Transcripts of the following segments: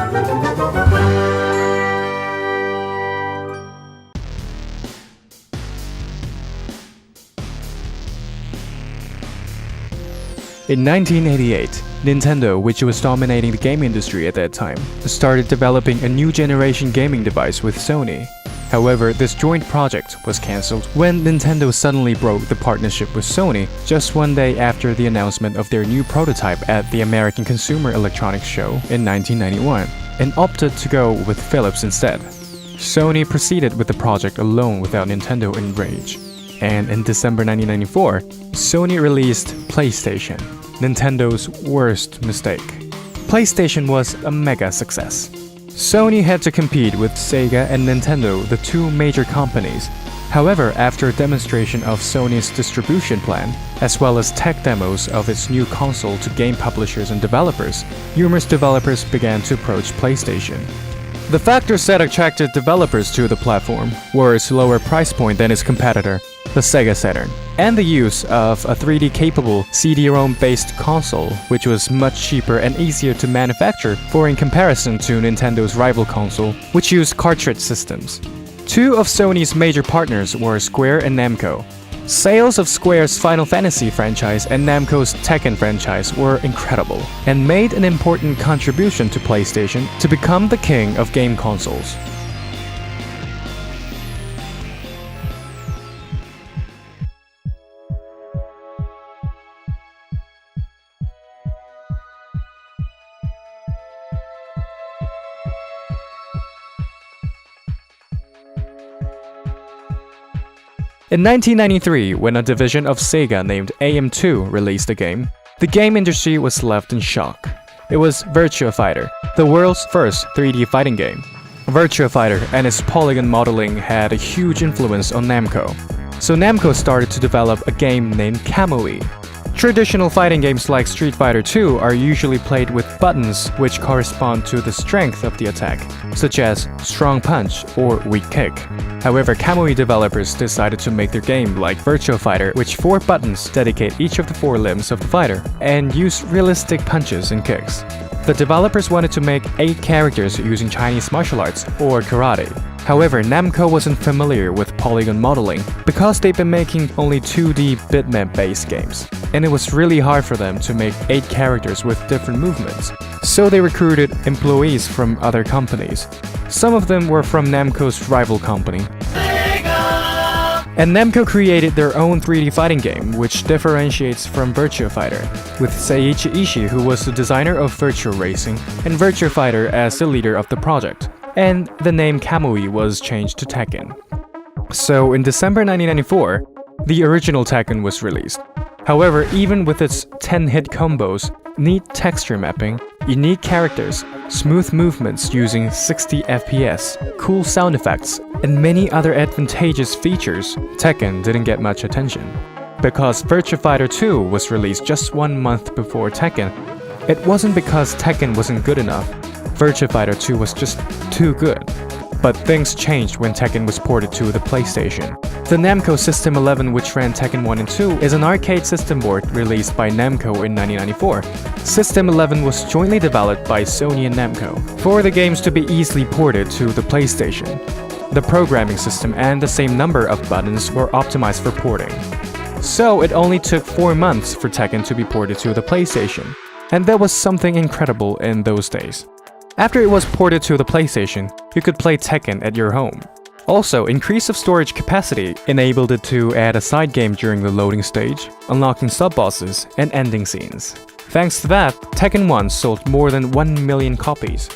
In 1988, Nintendo, which was dominating the game industry at that time, started developing a new generation gaming device with Sony. However, this joint project was cancelled when Nintendo suddenly broke the partnership with Sony just one day after the announcement of their new prototype at the American Consumer Electronics Show in 1991, and opted to go with Philips instead. Sony proceeded with the project alone without Nintendo in rage. And in December 1994, Sony released PlayStation, Nintendo's worst mistake. PlayStation was a mega success. Sony had to compete with Sega and Nintendo, the two major companies. However, after a demonstration of Sony's distribution plan, as well as tech demos of its new console to game publishers and developers, numerous developers began to approach PlayStation. The factors that attracted developers to the platform were its lower price point than its competitor, the Sega Saturn, and the use of a 3D-capable CD-ROM-based console, which was much cheaper and easier to manufacture in comparison to Nintendo's rival console, which used cartridge systems. Two of Sony's major partners were Square and Namco. Sales of Square's Final Fantasy franchise and Namco's Tekken franchise were incredible, and made an important contribution to PlayStation to become the king of game consoles. In 1993, when a division of Sega named AM2 released the game industry was left in shock. It was Virtua Fighter, the world's first 3D fighting game. Virtua Fighter and its polygon modeling had a huge influence on Namco, so Namco started to develop a game named Kamui. Traditional fighting games like Street Fighter II are usually played with buttons which correspond to the strength of the attack, such as strong punch or weak kick. However, Kamui developers decided to make their game like Virtua Fighter, which 4 buttons dedicate each of the 4 limbs of the fighter, and use realistic punches and kicks. The developers wanted to make 8 characters using Chinese martial arts or karate. However, Namco wasn't familiar with polygon modeling because they've been making only 2D bitmap-based games, and it was really hard for them to make 8 characters with different movements. So they recruited employees from other companies. Some of them were from Namco's rival company. And Namco created their own 3D fighting game, which differentiates from Virtua Fighter, with Seiichi Ishii, who was the designer of Virtua Racing, and Virtua Fighter as the leader of the project. And the name Kamui was changed to Tekken. So in December 1994, the original Tekken was released. However, even with its 10-hit combos, neat texture mapping, unique characters, smooth movements using 60 FPS, cool sound effects, and many other advantageous features, Tekken didn't get much attention. Because Virtua Fighter 2 was released just 1 month before Tekken, it wasn't because Tekken wasn't good enough. Virtua Fighter 2 was just too good. But things changed when Tekken was ported to the PlayStation. The Namco System 11, which ran Tekken 1 and 2, is an arcade system board released by Namco in 1994. System 11 was jointly developed by Sony and Namco for the games to be easily ported to the PlayStation. The programming system and the same number of buttons were optimized for porting. So it only took 4 months for Tekken to be ported to the PlayStation. And that was something incredible in those days. After it was ported to the PlayStation, you could play Tekken at your home. Also, increase of storage capacity enabled it to add a side game during the loading stage, unlocking sub-bosses and ending scenes. Thanks to that, Tekken 1 sold more than 1 million copies.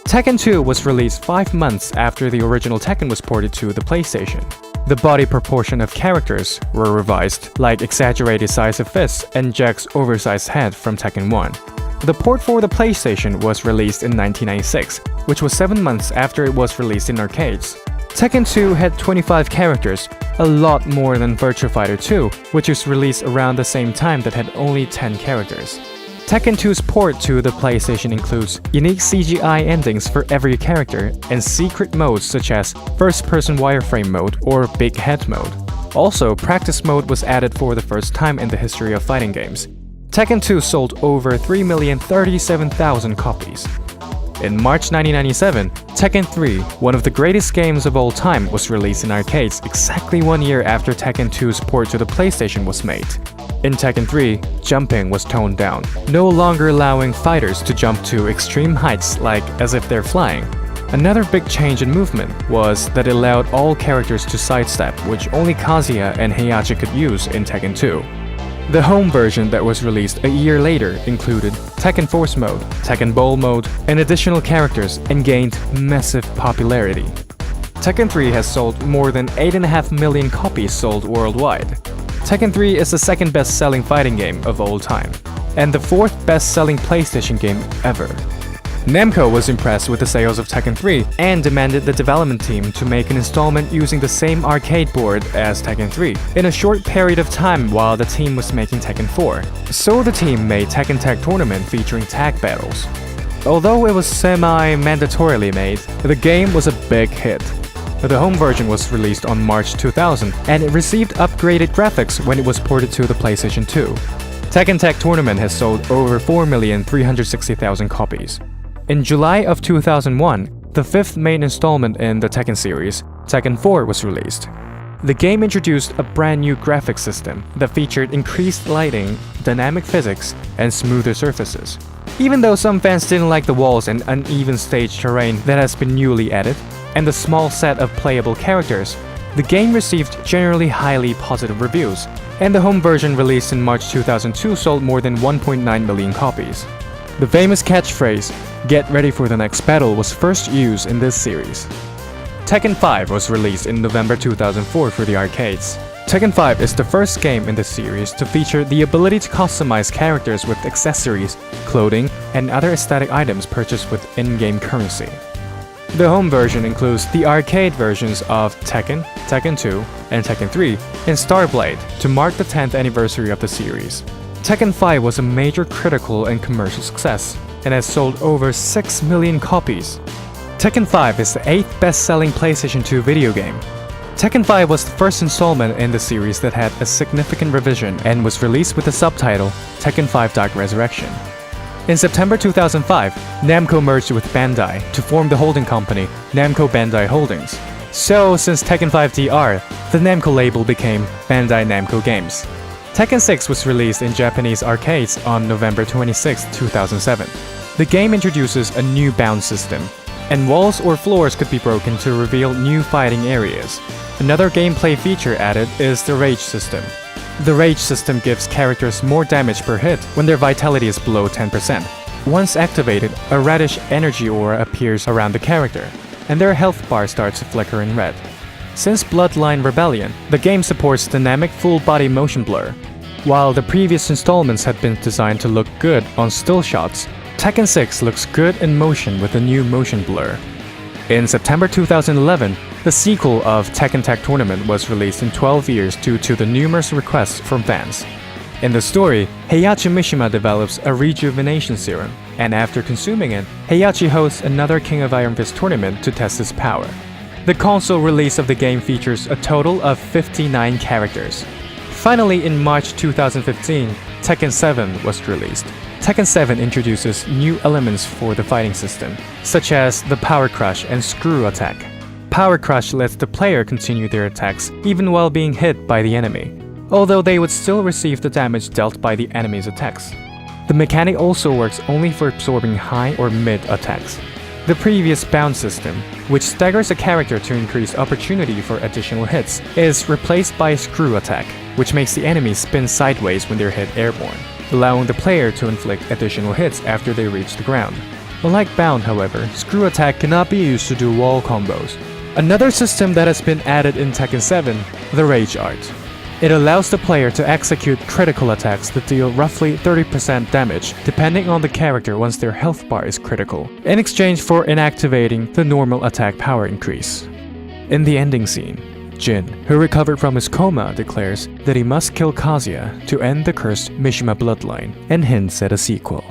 Tekken 2 was released 5 months after the original Tekken was ported to the PlayStation. The body proportion of characters were revised, like exaggerated size of fists and Jack's oversized head from Tekken 1. The port for the PlayStation was released in 1996, which was 7 months after it was released in arcades. Tekken 2 had 25 characters, a lot more than Virtua Fighter 2, which was released around the same time that had only 10 characters. Tekken 2's port to the PlayStation includes unique CGI endings for every character and secret modes such as first-person wireframe mode or big head mode. Also, practice mode was added for the first time in the history of fighting games. Tekken 2 sold over 3,037,000 copies. In March 1997, Tekken 3, one of the greatest games of all time, was released in arcades exactly 1 year after Tekken 2's port to the PlayStation was made. In Tekken 3, jumping was toned down, no longer allowing fighters to jump to extreme heights like as if they're flying. Another big change in movement was that it allowed all characters to sidestep, which only Kazuya and Heihachi could use in Tekken 2. The home version that was released a year later included Tekken Force Mode, Tekken Bowl Mode, and additional characters and gained massive popularity. Tekken 3 has sold more than 8.5 million copies sold worldwide. Tekken 3 is the second best-selling fighting game of all time, and the fourth best-selling PlayStation game ever. Namco was impressed with the sales of Tekken 3 and demanded the development team to make an installment using the same arcade board as Tekken 3 in a short period of time while the team was making Tekken 4. So the team made Tekken Tag Tournament featuring tag battles. Although it was semi-mandatorily made, the game was a big hit. The home version was released on March 2000 and it received upgraded graphics when it was ported to the PlayStation 2. Tekken Tag Tournament has sold over 4,360,000 copies. In July of 2001, the fifth main installment in the Tekken series, Tekken 4, was released. The game introduced a brand new graphics system that featured increased lighting, dynamic physics, and smoother surfaces. Even though some fans didn't like the walls and uneven stage terrain that has been newly added, and the small set of playable characters, the game received generally highly positive reviews, and the home version released in March 2002 sold more than 1.9 million copies. The famous catchphrase, "Get ready for the next battle," was first used in this series. Tekken 5 was released in November 2004 for the arcades. Tekken 5 is the first game in the series to feature the ability to customize characters with accessories, clothing, and other aesthetic items purchased with in-game currency. The home version includes the arcade versions of Tekken, Tekken 2, and Tekken 3, and Starblade to mark the 10th anniversary of the series. Tekken 5 was a major critical and commercial success, and has sold over 6 million copies. Tekken 5 is the 8th best-selling PlayStation 2 video game. Tekken 5 was the first installment in the series that had a significant revision and was released with the subtitle Tekken 5 Dark Resurrection. In September 2005, Namco merged with Bandai to form the holding company Namco Bandai Holdings. So, since Tekken 5 DR, the Namco label became Bandai Namco Games. Tekken 6 was released in Japanese arcades on November 26, 2007. The game introduces a new bound system, and walls or floors could be broken to reveal new fighting areas. Another gameplay feature added is the rage system. The rage system gives characters more damage per hit when their vitality is below 10%. Once activated, a reddish energy aura appears around the character, and their health bar starts to flicker in red. Since Bloodline Rebellion, the game supports dynamic full-body motion blur. While the previous installments had been designed to look good on still shots, Tekken 6 looks good in motion with a new motion blur. In September 2011, the sequel of Tekken Tag Tournament was released in 12 years due to the numerous requests from fans. In the story, Heihachi Mishima develops a rejuvenation serum, and after consuming it, Heihachi hosts another King of Iron Fist tournament to test his power. The console release of the game features a total of 59 characters. Finally, in March 2015, Tekken 7 was released. Tekken 7 introduces new elements for the fighting system, such as the Power Crush and Screw Attack. Power Crush lets the player continue their attacks even while being hit by the enemy, although they would still receive the damage dealt by the enemy's attacks. The mechanic also works only for absorbing high or mid attacks. The previous bound system, which staggers a character to increase opportunity for additional hits, is replaced by a Screw Attack, which makes the enemy spin sideways when they're hit airborne, allowing the player to inflict additional hits after they reach the ground. Unlike bound, however, Screw Attack cannot be used to do wall combos. Another system that has been added in Tekken 7, the Rage Art. It allows the player to execute critical attacks that deal roughly 30% damage, depending on the character once their health bar is critical, in exchange for inactivating the normal attack power increase. In the ending scene, Jin, who recovered from his coma, declares that he must kill Kazuya to end the cursed Mishima bloodline, and hints at a sequel.